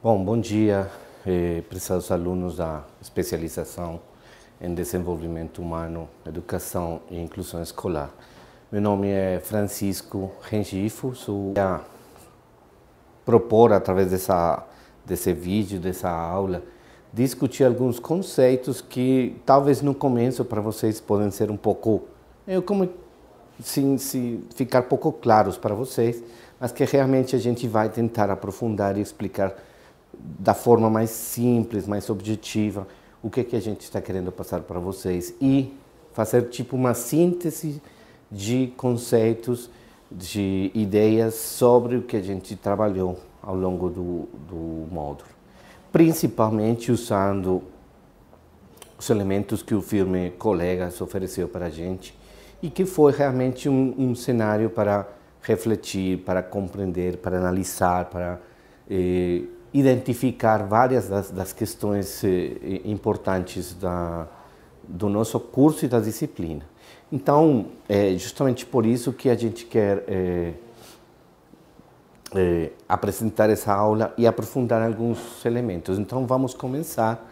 Bom dia, prezados alunos da especialização em desenvolvimento humano, educação e inclusão escolar. Meu nome é Francisco Rengifo, sou a propor através desse vídeo, dessa aula, discutir alguns conceitos que talvez no começo para vocês podem ser um pouco, se ficar pouco claros para vocês, mas que realmente a gente vai tentar aprofundar e explicar da forma mais simples, mais objetiva, o que a gente está querendo passar para vocês e fazer tipo uma síntese de conceitos, de ideias sobre o que a gente trabalhou ao longo do módulo. Principalmente usando os elementos que o filme Colegas ofereceu para a gente e que foi realmente um cenário para refletir, para compreender, para analisar, para identificar várias das questões importantes do nosso curso e da disciplina. Então, é justamente por isso que a gente quer apresentar essa aula e aprofundar alguns elementos. Então, vamos começar.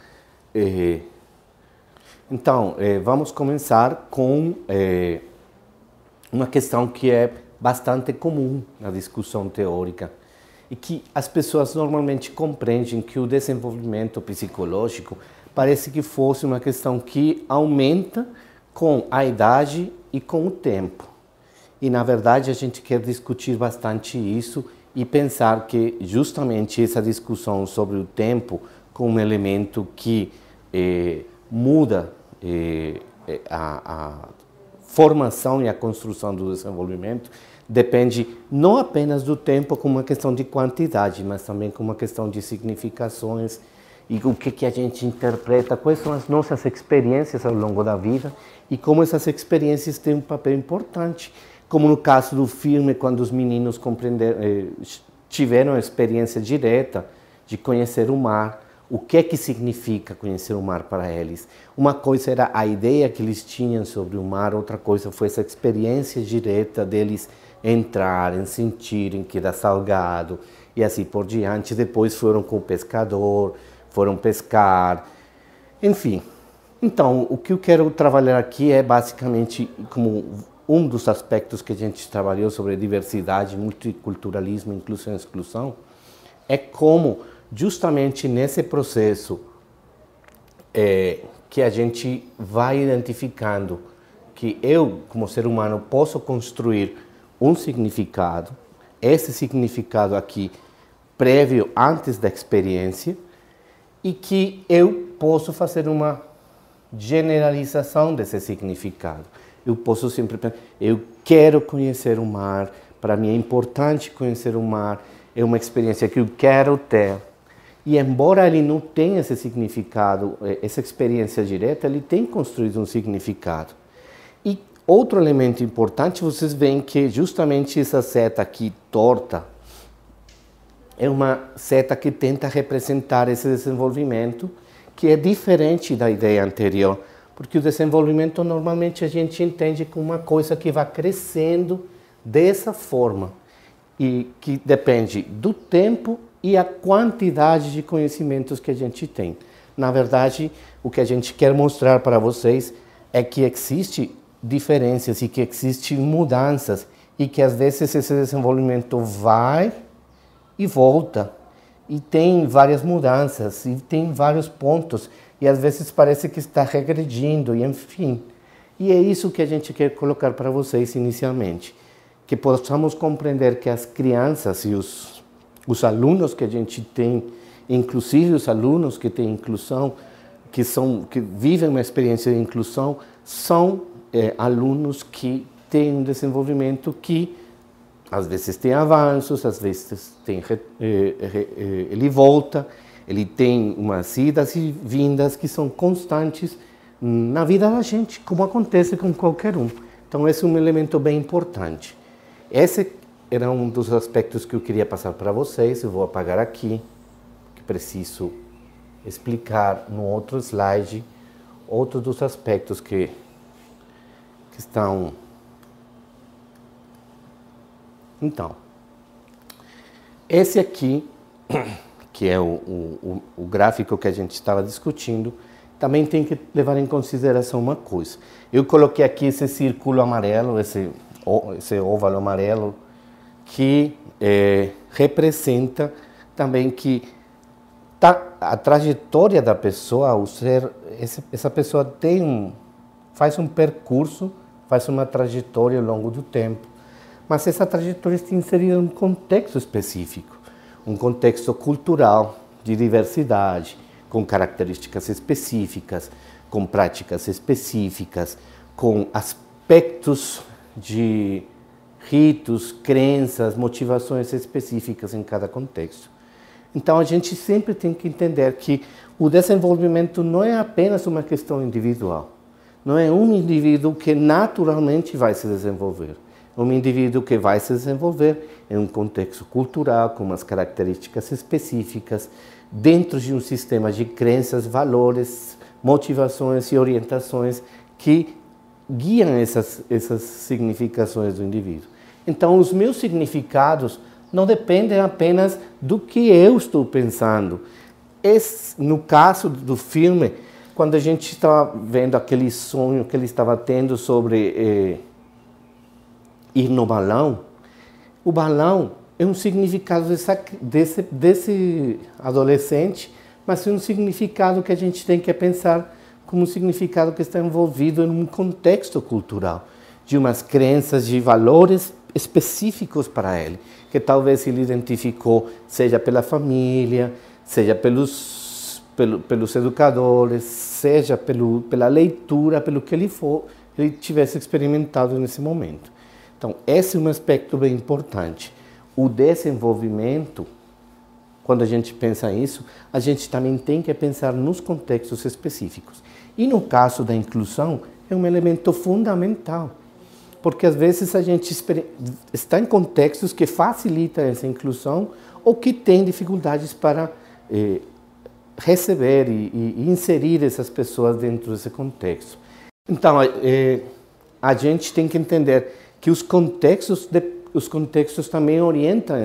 Vamos começar com uma questão que é bastante comum na discussão teórica, e que as pessoas normalmente compreendem que o desenvolvimento psicológico parece que fosse uma questão que aumenta com a idade e com o tempo. E, na verdade, a gente quer discutir bastante isso e pensar que justamente essa discussão sobre o tempo como um elemento que muda a formação e a construção do desenvolvimento depende não apenas do tempo como uma questão de quantidade, mas também como uma questão de significações e o que a gente interpreta, quais são as nossas experiências ao longo da vida e como essas experiências têm um papel importante, como no caso do filme, quando os meninos tiveram a experiência direta de conhecer o mar, o que significa conhecer o mar para eles. Uma coisa era a ideia que eles tinham sobre o mar, outra coisa foi essa experiência direta deles entrarem, sentirem que era salgado e assim por diante. Depois foram com o pescador, foram pescar, enfim. Então, o que eu quero trabalhar aqui é basicamente como um dos aspectos que a gente trabalhou sobre diversidade, multiculturalismo, inclusão e exclusão, é como justamente nesse processo que a gente vai identificando que eu, como ser humano, posso construir um significado, esse significado aqui prévio antes da experiência, e que eu posso fazer uma generalização desse significado. Eu posso sempre pensar, eu quero conhecer o mar, para mim é importante conhecer o mar, é uma experiência que eu quero ter. E embora ele não tenha esse significado, essa experiência direta, ele tem construído um significado. E outro elemento importante, vocês veem que justamente essa seta aqui torta é uma seta que tenta representar esse desenvolvimento, que é diferente da ideia anterior, porque o desenvolvimento normalmente a gente entende como uma coisa que vai crescendo dessa forma e que depende do tempo e a quantidade de conhecimentos que a gente tem. Na verdade, o que a gente quer mostrar para vocês é que existe diferenças e que existem mudanças e que às vezes esse desenvolvimento vai e volta e tem várias mudanças e tem vários pontos e às vezes parece que está regredindo e enfim. E é isso que a gente quer colocar para vocês inicialmente, que possamos compreender que as crianças e os alunos que a gente tem, inclusive os alunos que têm inclusão, que vivem uma experiência de inclusão, são alunos que têm um desenvolvimento que às vezes tem avanços, às vezes ele volta, ele tem umas idas e vindas que são constantes na vida da gente, como acontece com qualquer um. Então esse é um elemento bem importante. Esse era um dos aspectos que eu queria passar para vocês. Eu vou apagar aqui, que preciso explicar no outro slide outro dos aspectos que estão. Então, esse aqui, que que é o gráfico que a gente estava discutindo, também tem que levar em consideração uma coisa. Eu coloquei aqui esse círculo amarelo, esse óvalo amarelo, que representa também que a trajetória da pessoa, essa pessoa faz um percurso, faz uma trajetória ao longo do tempo, mas essa trajetória está inserida em um contexto específico, um contexto cultural, de diversidade, com características específicas, com práticas específicas, com aspectos de ritos, crenças, motivações específicas em cada contexto. Então a gente sempre tem que entender que o desenvolvimento não é apenas uma questão individual. Não é um indivíduo que naturalmente vai se desenvolver. É um indivíduo que vai se desenvolver em um contexto cultural, com umas características específicas, dentro de um sistema de crenças, valores, motivações e orientações que guiam essas significações do indivíduo. Então, os meus significados não dependem apenas do que eu estou pensando. No caso do filme, quando a gente estava vendo aquele sonho que ele estava tendo sobre ir no balão, o balão é um significado desse adolescente, mas é um significado que a gente tem que pensar como um significado que está envolvido em um contexto cultural, de umas crenças, de valores específicos para ele, que talvez ele identificou, seja pela família, seja pelos educadores, seja pela leitura, pelo que ele tivesse experimentado nesse momento. Então, esse é um aspecto bem importante. O desenvolvimento, quando a gente pensa nisso, a gente também tem que pensar nos contextos específicos. E no caso da inclusão, é um elemento fundamental, porque às vezes a gente está em contextos que facilitam essa inclusão ou que tem dificuldades para receber e inserir essas pessoas dentro desse contexto. Então, a gente tem que entender que os contextos também orientam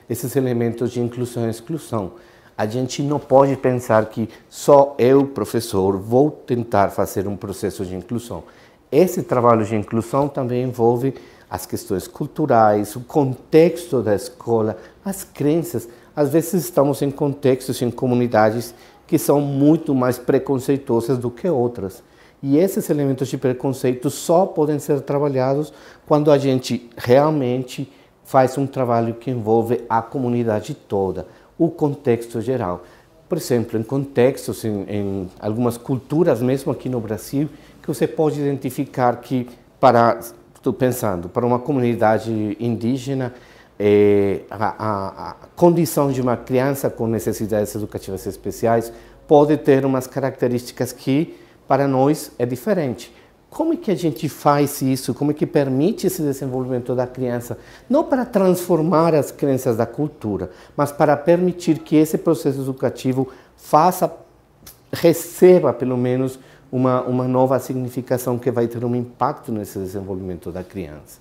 esses elementos de inclusão e exclusão. A gente não pode pensar que só eu, professor, vou tentar fazer um processo de inclusão. Esse trabalho de inclusão também envolve as questões culturais, o contexto da escola, as crenças. Às vezes estamos em contextos, em comunidades que são muito mais preconceituosas do que outras. E esses elementos de preconceito só podem ser trabalhados quando a gente realmente faz um trabalho que envolve a comunidade toda, o contexto geral. Por exemplo, em contextos, em algumas culturas, mesmo aqui no Brasil, que você pode identificar que, estou pensando, para uma comunidade indígena, a condição de uma criança com necessidades educativas especiais pode ter umas características que, para nós, é diferente. Como é que a gente faz isso? Como é que permite esse desenvolvimento da criança? Não para transformar as crenças da cultura, mas para permitir que esse processo educativo receba, pelo menos, uma nova significação que vai ter um impacto nesse desenvolvimento da criança.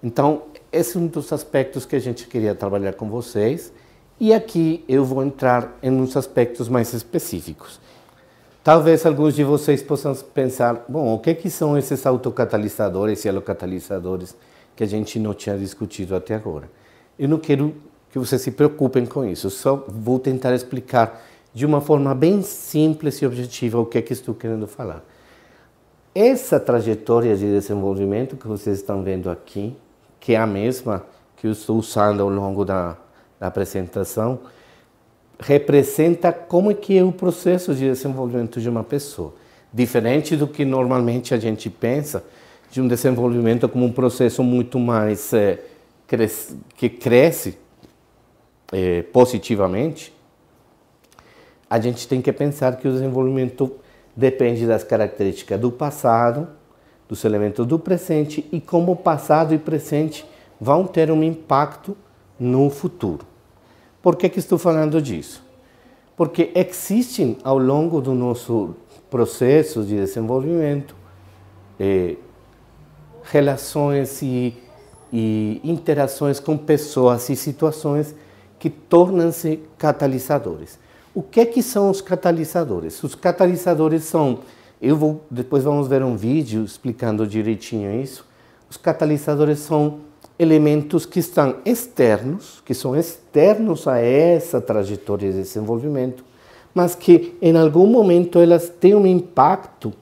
Então, esse é um dos aspectos que a gente queria trabalhar com vocês. E aqui eu vou entrar em uns aspectos mais específicos. Talvez alguns de vocês possam pensar, bom, o que são esses autocatalisadores e alocatalisadores que a gente não tinha discutido até agora? Eu não quero que vocês se preocupem com isso, só vou tentar explicar de uma forma bem simples e objetiva o que estou querendo falar. Essa trajetória de desenvolvimento que vocês estão vendo aqui, que é a mesma que eu estou usando ao longo da apresentação, representa como é que é o processo de desenvolvimento de uma pessoa. Diferente do que normalmente a gente pensa, de um desenvolvimento como um processo muito mais que cresce positivamente, a gente tem que pensar que o desenvolvimento depende das características do passado, dos elementos do presente e como o passado e presente vão ter um impacto no futuro. Por que estou falando disso? Porque existem ao longo do nosso processo de desenvolvimento relações e interações com pessoas e situações que tornam-se catalisadores. O que são os catalisadores? Os catalisadores são, depois vamos ver um vídeo explicando direitinho isso. Os catalisadores são elementos que estão externos, que são externos a essa trajetória de desenvolvimento, mas que em algum momento elas têm um impacto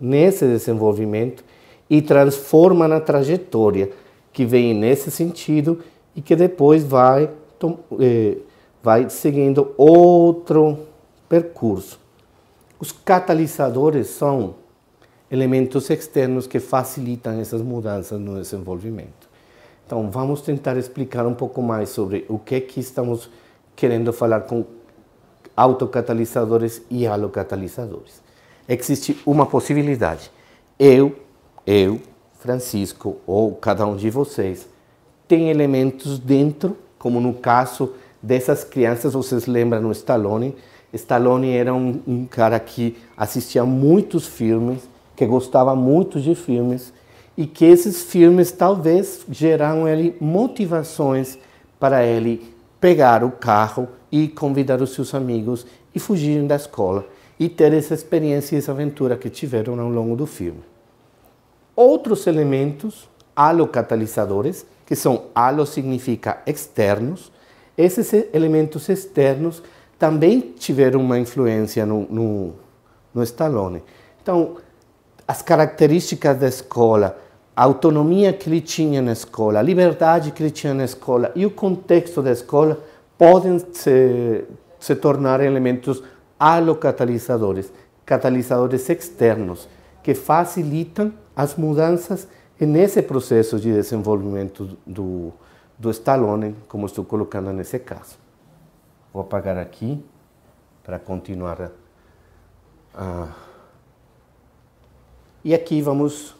nesse desenvolvimento e transformam a trajetória que vem nesse sentido e que depois vai seguindo outro percurso. Os catalisadores são elementos externos que facilitam essas mudanças no desenvolvimento. Então, vamos tentar explicar um pouco mais sobre o que estamos querendo falar com autocatalisadores e halocatalisadores. Existe uma possibilidade. Eu, Francisco, ou cada um de vocês, tem elementos dentro, como no caso dessas crianças, vocês lembram no Stallone? Stallone era um cara que assistia muitos filmes, que gostava muito de filmes, e que esses filmes talvez geraram ele motivações para ele pegar o carro e convidar os seus amigos e fugirem da escola e ter essa experiência e essa aventura que tiveram ao longo do filme. Outros elementos halocatalisadores, que são halo significa externos, esses elementos externos também tiveram uma influência no Stallone. Então, as características da escola, a autonomia que ele tinha na escola, a liberdade que ele tinha na escola e o contexto da escola podem se tornar elementos halocatalisadores, catalisadores externos, que facilitam as mudanças nesse processo de desenvolvimento do Stallone, como estou colocando nesse caso. Vou apagar aqui para continuar. E aqui vamos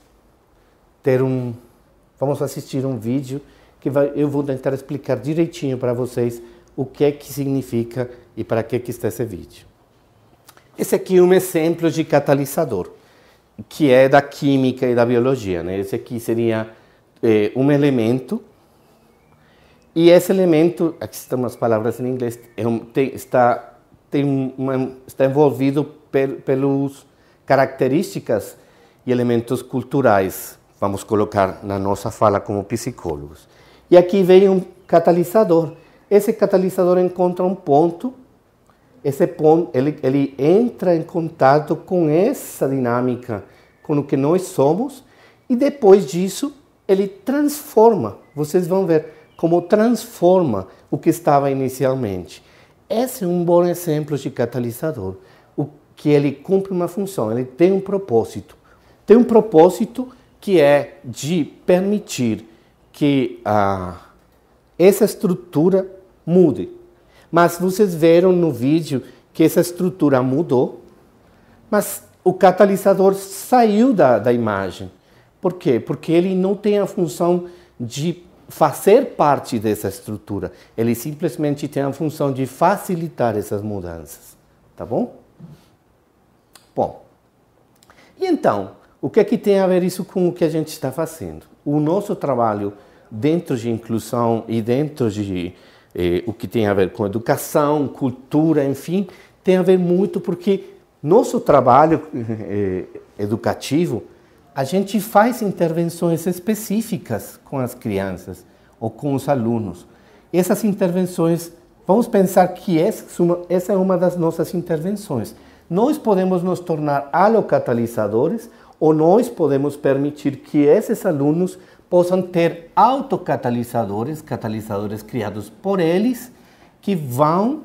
assistir um vídeo que eu vou tentar explicar direitinho para vocês o que significa e para que está esse vídeo. Esse aqui é um exemplo de catalisador, que é da química e da biologia, né? Esse aqui seria um elemento, e esse elemento, aqui estão as palavras em inglês, está envolvido pelas características e elementos culturais, vamos colocar na nossa fala como psicólogos. E aqui vem um catalisador. Esse catalisador encontra um ponto, esse ponto ele entra em contato com essa dinâmica, com o que nós somos, e depois disso ele transforma. Vocês vão ver como transforma o que estava inicialmente. Esse é um bom exemplo de catalisador, o que ele cumpre uma função, ele tem um propósito. Tem um propósito que é de permitir que essa estrutura mude. Mas vocês viram no vídeo que essa estrutura mudou, mas o catalisador saiu da imagem. Por quê? Porque ele não tem a função de fazer parte dessa estrutura. Ele simplesmente tem a função de facilitar essas mudanças. Tá bom? Bom, e então, o que é que tem a ver isso com o que a gente está fazendo? O nosso trabalho dentro de inclusão e dentro de o que tem a ver com educação, cultura, enfim, tem a ver muito porque nosso trabalho educativo, a gente faz intervenções específicas com as crianças ou com os alunos. Essas intervenções, vamos pensar que essa é uma das nossas intervenções. Nós podemos nos tornar halocatalisadores ou nós podemos permitir que esses alunos possam ter autocatalisadores, catalisadores criados por eles, que vão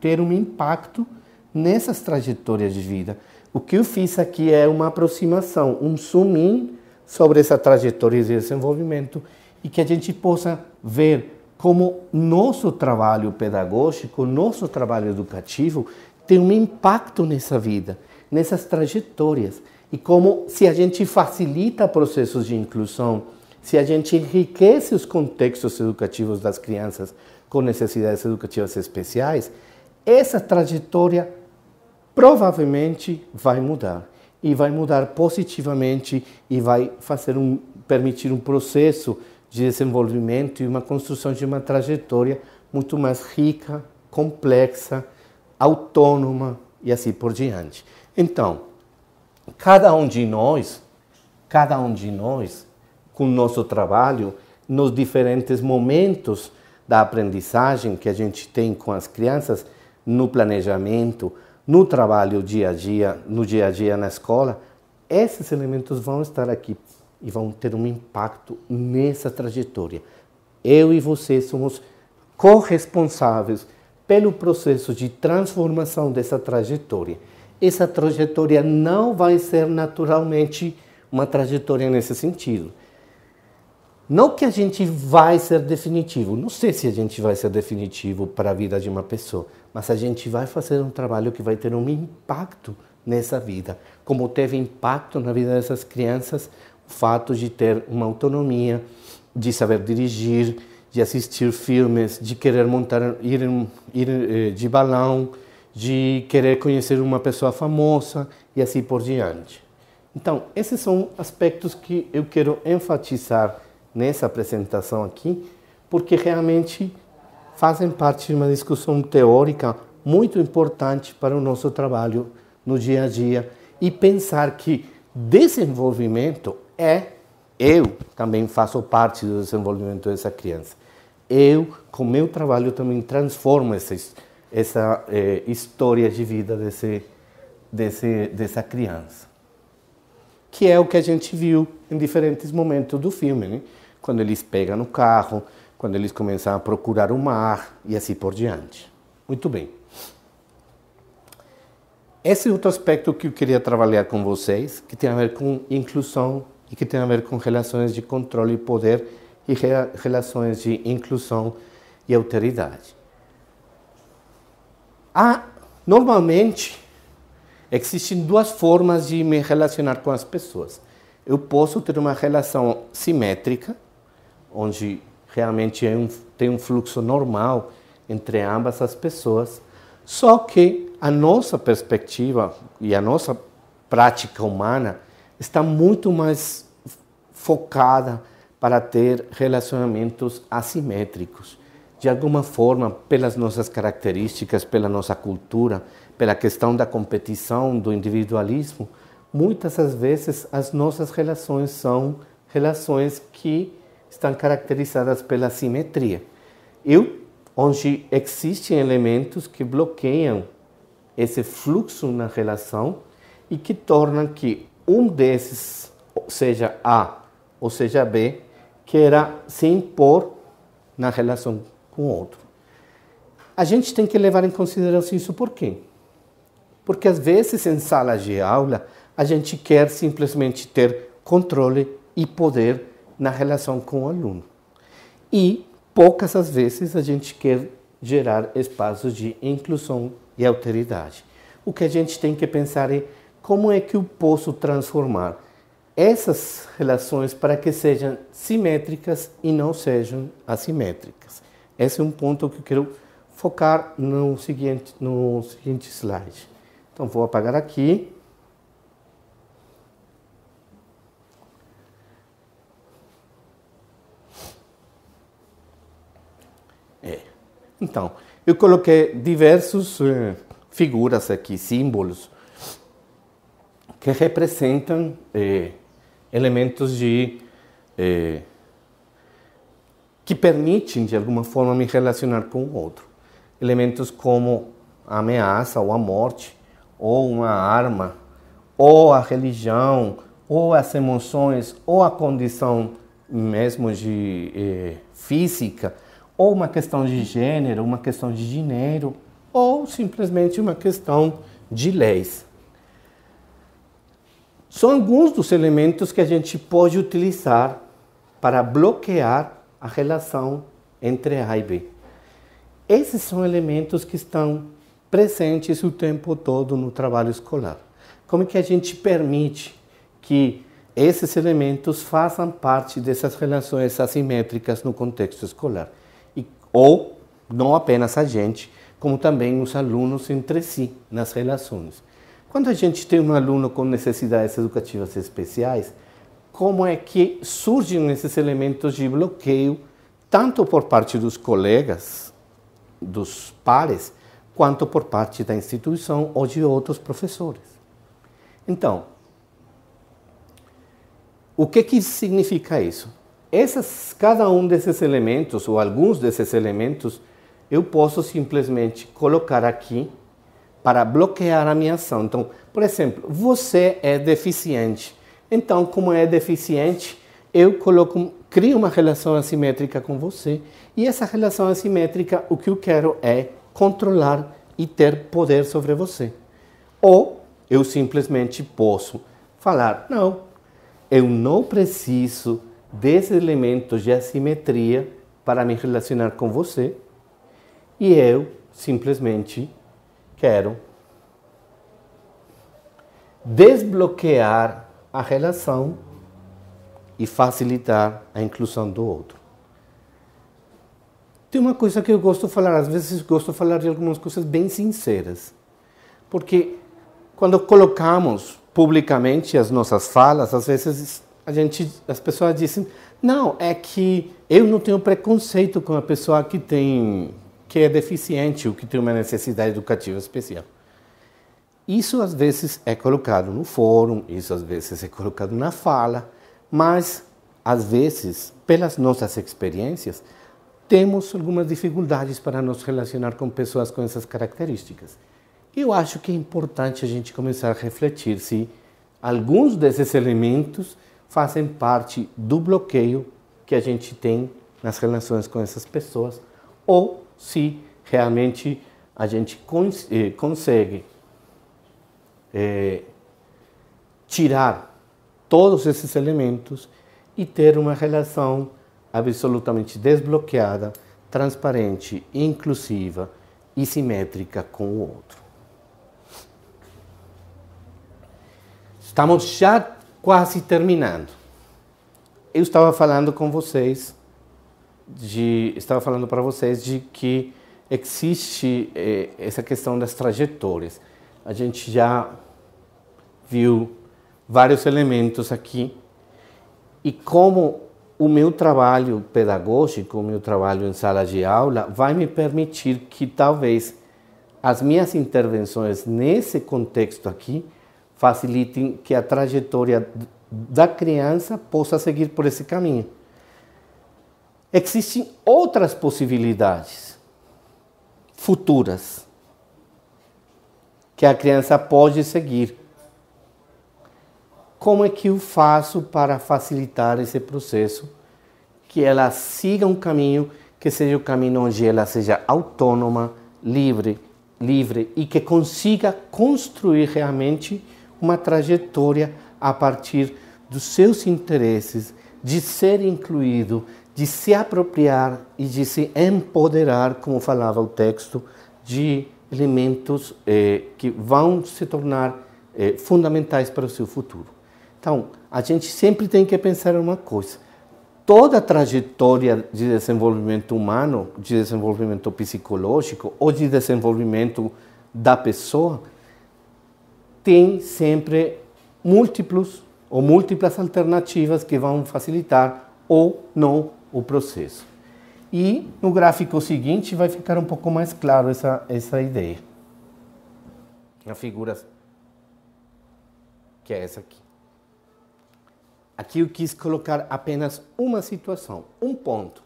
ter um impacto nessas trajetórias de vida. O que eu fiz aqui é uma aproximação, um zoom in sobre essa trajetória de desenvolvimento e que a gente possa ver como nosso trabalho pedagógico, nosso trabalho educativo tem um impacto nessa vida, nessas trajetórias. E como se a gente facilita processos de inclusão, se a gente enriquece os contextos educativos das crianças com necessidades educativas especiais, essa trajetória provavelmente vai mudar. E vai mudar positivamente e vai permitir um processo de desenvolvimento e uma construção de uma trajetória muito mais rica, complexa, autônoma e assim por diante. Então, cada um de nós, com o nosso trabalho, nos diferentes momentos da aprendizagem que a gente tem com as crianças, no planejamento, no trabalho dia a dia na escola, esses elementos vão estar aqui e vão ter um impacto nessa trajetória. Eu e você somos corresponsáveis pelo processo de transformação dessa trajetória. Essa trajetória não vai ser naturalmente uma trajetória nesse sentido. Não que a gente vai ser definitivo, não sei se a gente vai ser definitivo para a vida de uma pessoa, mas a gente vai fazer um trabalho que vai ter um impacto nessa vida. Como teve impacto na vida dessas crianças, o fato de ter uma autonomia, de saber dirigir, de assistir filmes, de querer ir de balão, de querer conhecer uma pessoa famosa e assim por diante. Então, esses são aspectos que eu quero enfatizar nessa apresentação aqui, porque realmente fazem parte de uma discussão teórica muito importante para o nosso trabalho no dia a dia e pensar que desenvolvimento eu também faço parte do desenvolvimento dessa criança. Eu, com meu trabalho, também transformo essa história de vida dessa criança. Que é o que a gente viu em diferentes momentos do filme, né? Quando eles pegam no carro, quando eles começam a procurar o mar e assim por diante. Muito bem. Esse é outro aspecto que eu queria trabalhar com vocês, que tem a ver com inclusão e que tem a ver com relações de controle e poder e relações de inclusão e alteridade. Normalmente, existem duas formas de me relacionar com as pessoas. Eu posso ter uma relação simétrica, onde realmente tem um fluxo normal entre ambas as pessoas, só que a nossa perspectiva e a nossa prática humana está muito mais focada para ter relacionamentos assimétricos. De alguma forma, pelas nossas características, pela nossa cultura, pela questão da competição, do individualismo, muitas das vezes as nossas relações são relações que estão caracterizadas pela simetria. Onde existem elementos que bloqueiam esse fluxo na relação e que tornam que um desses, seja A ou seja B, queira se impor na relação com o outro. A gente tem que levar em consideração isso por quê? Porque às vezes em sala de aula a gente quer simplesmente ter controle e poder na relação com o aluno. E poucas as vezes a gente quer gerar espaços de inclusão e alteridade. O que a gente tem que pensar é como é que eu posso transformar essas relações para que sejam simétricas e não sejam assimétricas. Esse é um ponto que eu quero focar no seguinte slide. Então, vou apagar aqui. Então, eu coloquei diversas figuras aqui, símbolos, que representam elementos que permitem, de alguma forma, me relacionar com o outro. Elementos como a ameaça, ou a morte, ou uma arma, ou a religião, ou as emoções, ou a condição mesmo física, ou uma questão de gênero, uma questão de dinheiro, ou simplesmente uma questão de leis. São alguns dos elementos que a gente pode utilizar para bloquear a relação entre A e B. Esses são elementos que estão presentes o tempo todo no trabalho escolar. Como que a gente permite que esses elementos façam parte dessas relações assimétricas no contexto escolar? Ou não apenas a gente, como também os alunos entre si, nas relações. Quando a gente tem um aluno com necessidades educativas especiais, como é que surgem esses elementos de bloqueio, tanto por parte dos colegas, dos pares, quanto por parte da instituição ou de outros professores. Então, o que significa isso? Cada um desses elementos, ou alguns desses elementos, eu posso simplesmente colocar aqui para bloquear a minha ação. Então, por exemplo, você é deficiente. Então, como é deficiente, eu crio uma relação assimétrica com você. E essa relação assimétrica, o que eu quero é controlar e ter poder sobre você. Ou eu simplesmente posso falar, não, eu não preciso desses elementos de assimetria para me relacionar com você. E eu simplesmente quero desbloquear a relação e facilitar a inclusão do outro. Tem uma coisa que eu gosto de falar, às vezes gosto de falar de algumas coisas bem sinceras, porque quando colocamos publicamente as nossas falas, às vezes as pessoas dizem, não, é que eu não tenho preconceito com a pessoa que é deficiente ou que tem uma necessidade educativa especial. Isso às vezes é colocado no fórum, isso às vezes é colocado na fala, mas às vezes, pelas nossas experiências, temos algumas dificuldades para nos relacionar com pessoas com essas características. Eu acho que é importante a gente começar a refletir se alguns desses elementos fazem parte do bloqueio que a gente tem nas relações com essas pessoas, ou se realmente a gente consegue tirar todos esses elementos e ter uma relação absolutamente desbloqueada, transparente, inclusiva e simétrica com o outro. Estamos já quase terminando. Eu estava falando com vocês, estava falando para vocês de que existe essa questão das trajetórias. A gente já viu vários elementos aqui e como o meu trabalho pedagógico, o meu trabalho em sala de aula vai me permitir que talvez as minhas intervenções nesse contexto aqui facilitem que a trajetória da criança possa seguir por esse caminho. Existem outras possibilidades futuras que a criança pode seguir. Como é que eu faço para facilitar esse processo? Que ela siga um caminho que seja o caminho onde ela seja autônoma, livre e que consiga construir realmente uma trajetória a partir dos seus interesses, de ser incluído, de se apropriar e de se empoderar, como falava o texto, de elementos que vão se tornar fundamentais para o seu futuro. Então, a gente sempre tem que pensar em uma coisa. Toda a trajetória de desenvolvimento humano, de desenvolvimento psicológico ou de desenvolvimento da pessoa, tem sempre múltiplas alternativas que vão facilitar ou não o processo. E no gráfico seguinte vai ficar um pouco mais claro essa ideia. A figura que é essa aqui. Aqui eu quis colocar apenas uma situação, um ponto.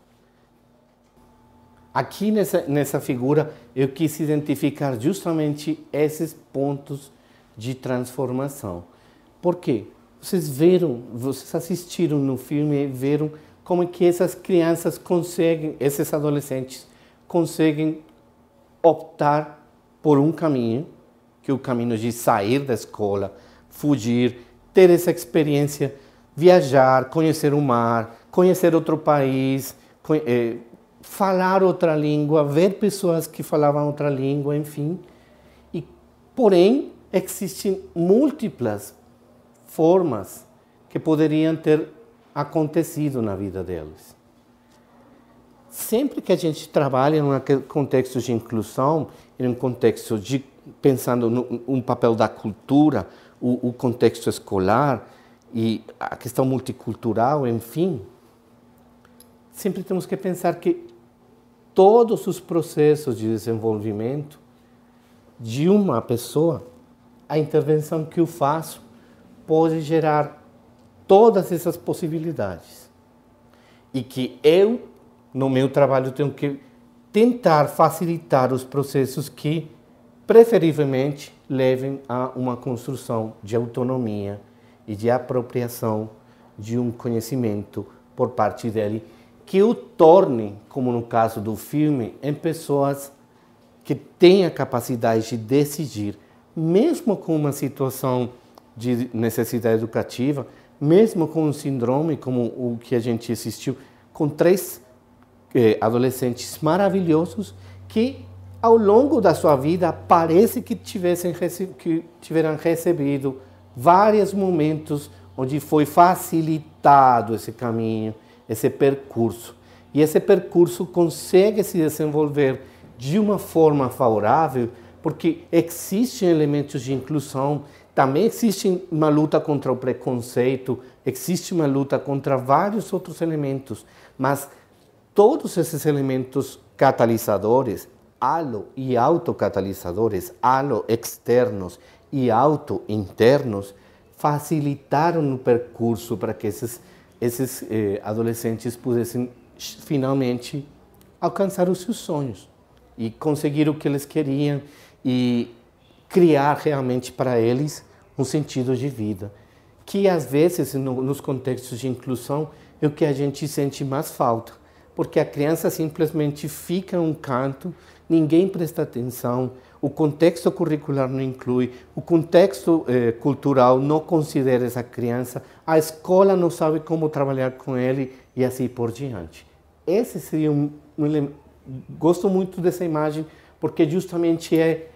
Aqui nessa figura eu quis identificar justamente esses pontos de transformação. Por quê? Vocês assistiram no filme e viram como é que essas crianças conseguem, esses adolescentes conseguem optar por um caminho, que é o caminho de sair da escola, fugir, ter essa experiência, viajar, conhecer o mar, conhecer outro país, falar outra língua, ver pessoas que falavam outra língua, enfim. Porém, existem múltiplas formas que poderiam ter acontecido na vida deles. Sempre que a gente trabalha em um contexto de inclusão, em um contexto de pensando no papel da cultura, o contexto escolar e a questão multicultural, enfim, sempre temos que pensar que todos os processos de desenvolvimento de uma pessoa, a intervenção que eu faço pode gerar todas essas possibilidades. E que eu, no meu trabalho, tenho que tentar facilitar os processos que, preferivelmente, levem a uma construção de autonomia e de apropriação de um conhecimento por parte dele, que o torne, como no caso do filme, em pessoas que têm a capacidade de decidir, mesmo com uma situação de necessidade educativa, mesmo com um síndrome como o que a gente assistiu, com 3 adolescentes maravilhosos que, ao longo da sua vida, parece que tiveram recebido vários momentos onde foi facilitado esse caminho, esse percurso. E esse percurso consegue se desenvolver de uma forma favorável, porque existem elementos de inclusão, também existe uma luta contra o preconceito, existe uma luta contra vários outros elementos, mas todos esses elementos catalisadores, halo e autocatalisadores, halo externos e auto internos, facilitaram o percurso para que esses adolescentes pudessem finalmente alcançar os seus sonhos e conseguir o que eles queriam e criar realmente para eles um sentido de vida, que às vezes nos contextos de inclusão é o que a gente sente mais falta, porque a criança simplesmente fica em um canto, ninguém presta atenção, o contexto curricular não inclui, o contexto cultural não considera essa criança, a escola não sabe como trabalhar com ele e assim por diante. Esse seria gosto muito dessa imagem, porque justamente é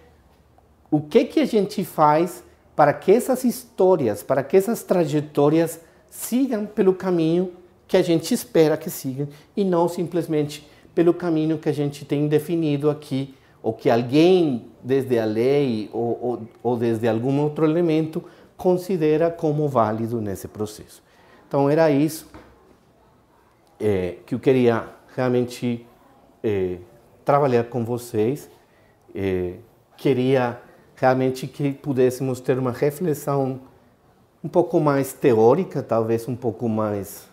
o que a gente faz para que essas histórias, para que essas trajetórias sigam pelo caminho que a gente espera que sigam e não simplesmente pelo caminho que a gente tem definido aqui, ou que alguém, desde a lei ou desde algum outro elemento, considera como válido nesse processo. Então, era isso que eu queria realmente trabalhar com vocês. Queria realmente que pudéssemos ter uma reflexão um pouco mais teórica, talvez um pouco mais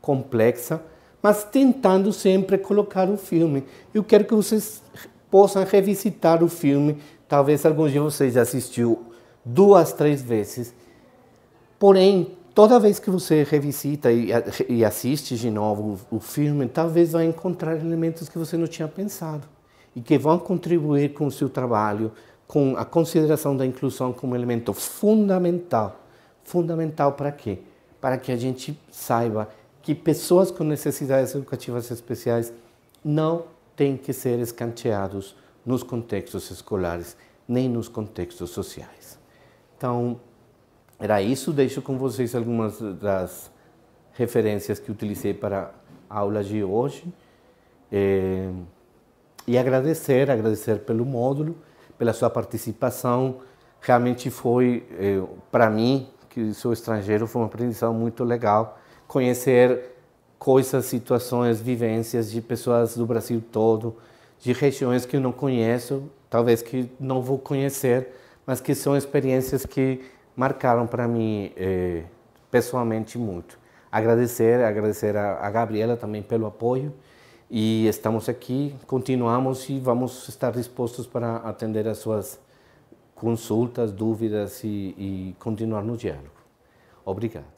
complexa, mas tentando sempre colocar o filme. Eu quero que vocês possam revisitar o filme. Talvez alguns de vocês já assistiu 2, 3 vezes. Porém, toda vez que você revisita e assiste de novo o filme, talvez vai encontrar elementos que você não tinha pensado e que vão contribuir com o seu trabalho, com a consideração da inclusão como elemento fundamental. Fundamental para quê? Para que a gente saiba que pessoas com necessidades educativas especiais não têm que ser escanteados nos contextos escolares, nem nos contextos sociais. Então, era isso. Deixo com vocês algumas das referências que utilizei para a aula de hoje. E agradecer pelo módulo, pela sua participação. Realmente foi, para mim, que sou estrangeiro, foi uma aprendizagem muito legal. Conhecer coisas, situações, vivências de pessoas do Brasil todo, de regiões que eu não conheço, talvez que não vou conhecer, mas que são experiências que marcaram para mim pessoalmente muito. Agradecer a Gabriela também pelo apoio, e estamos aqui, continuamos e vamos estar dispostos para atender as suas consultas, dúvidas e continuar no diálogo. Obrigado.